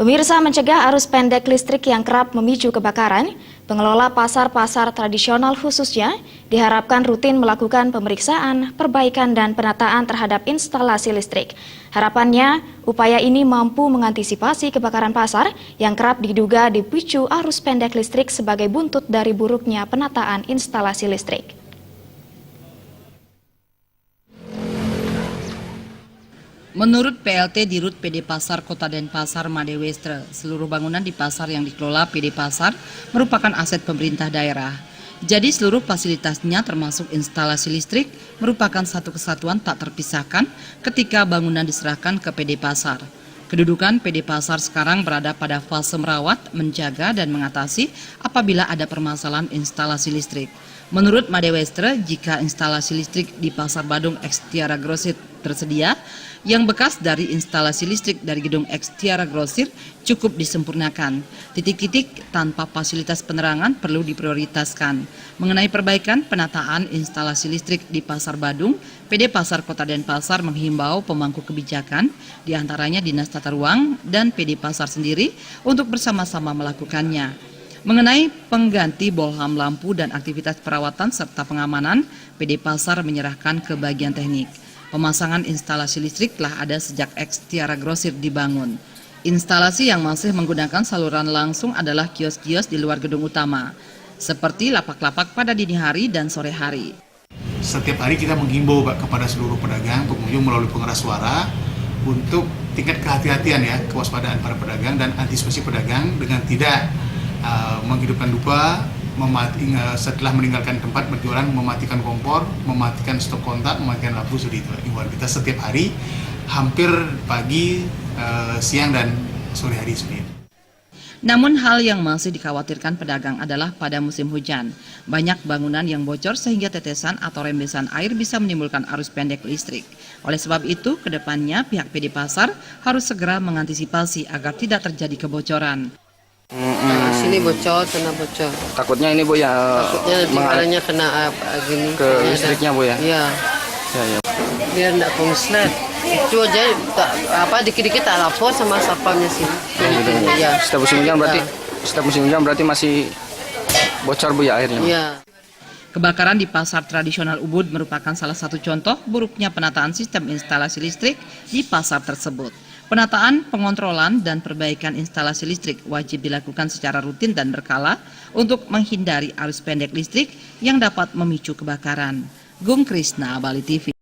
Pemirsa, mencegah arus pendek listrik yang kerap memicu kebakaran, pengelola pasar-pasar tradisional khususnya diharapkan rutin melakukan pemeriksaan, perbaikan, dan penataan terhadap instalasi listrik. Harapannya, upaya ini mampu mengantisipasi kebakaran pasar yang kerap diduga dipicu arus pendek listrik sebagai buntut dari buruknya penataan instalasi listrik. Menurut PLT Dirut PD Pasar Kota Denpasar Made Westre, seluruh bangunan di pasar yang dikelola PD Pasar merupakan aset pemerintah daerah. Jadi seluruh fasilitasnya termasuk instalasi listrik merupakan satu kesatuan tak terpisahkan ketika bangunan diserahkan ke PD Pasar. Kedudukan PD Pasar sekarang berada pada fase merawat, menjaga, dan mengatasi apabila ada permasalahan instalasi listrik. Menurut Made Westre, jika instalasi listrik di Pasar Badung X Tiara Grosir tersedia, yang bekas dari instalasi listrik dari gedung X Tiara Grosir cukup disempurnakan. Titik-titik tanpa fasilitas penerangan perlu diprioritaskan. Mengenai perbaikan penataan instalasi listrik di Pasar Badung, PD Pasar Kota Denpasar menghimbau pemangku kebijakan, diantaranya Dinas Tata Ruang dan PD Pasar sendiri, untuk bersama-sama melakukannya. Mengenai pengganti bolham lampu dan aktivitas perawatan serta pengamanan, PD Pasar menyerahkan ke bagian teknik. Pemasangan instalasi listrik telah ada sejak X Tiara Grosir dibangun. Instalasi yang masih menggunakan saluran langsung adalah kios-kios di luar gedung utama, seperti lapak-lapak pada dini hari dan sore hari. Setiap hari kita menghimbau kepada seluruh pedagang, pengunjung melalui pengeras suara untuk tingkat kehati-hatian ya, kewaspadaan para pedagang dan antisipasi pedagang dengan tidak menghidupkan dupa, setelah meninggalkan tempat berjualan, mematikan kompor, mematikan stop kontak, mematikan lampu. Seperti itu imbauan kita setiap hari, hampir pagi, siang, dan sore hari seperti itu. Namun hal yang masih dikhawatirkan pedagang adalah pada musim hujan. Banyak bangunan yang bocor sehingga tetesan atau rembesan air bisa menimbulkan arus pendek listrik. Oleh sebab itu, kedepannya pihak PD Pasar harus segera mengantisipasi agar tidak terjadi kebocoran. Sini bocor, sana bocor. Takutnya ini Bu ya, takutnya kena gini ke listriknya Bu ya? Iya. Ya. Biar enggak konslet. Itu aja dikit-dikit tak lapor sama satpamnya sini. Ya. Setiap musim hujan berarti masih bocor Bu ya airnya? Iya. Kebakaran di pasar tradisional Ubud merupakan salah satu contoh buruknya penataan sistem instalasi listrik di pasar tersebut. Penataan, pengontrolan, dan perbaikan instalasi listrik wajib dilakukan secara rutin dan berkala untuk menghindari arus pendek listrik yang dapat memicu kebakaran. Gung Krisna, Bali TV.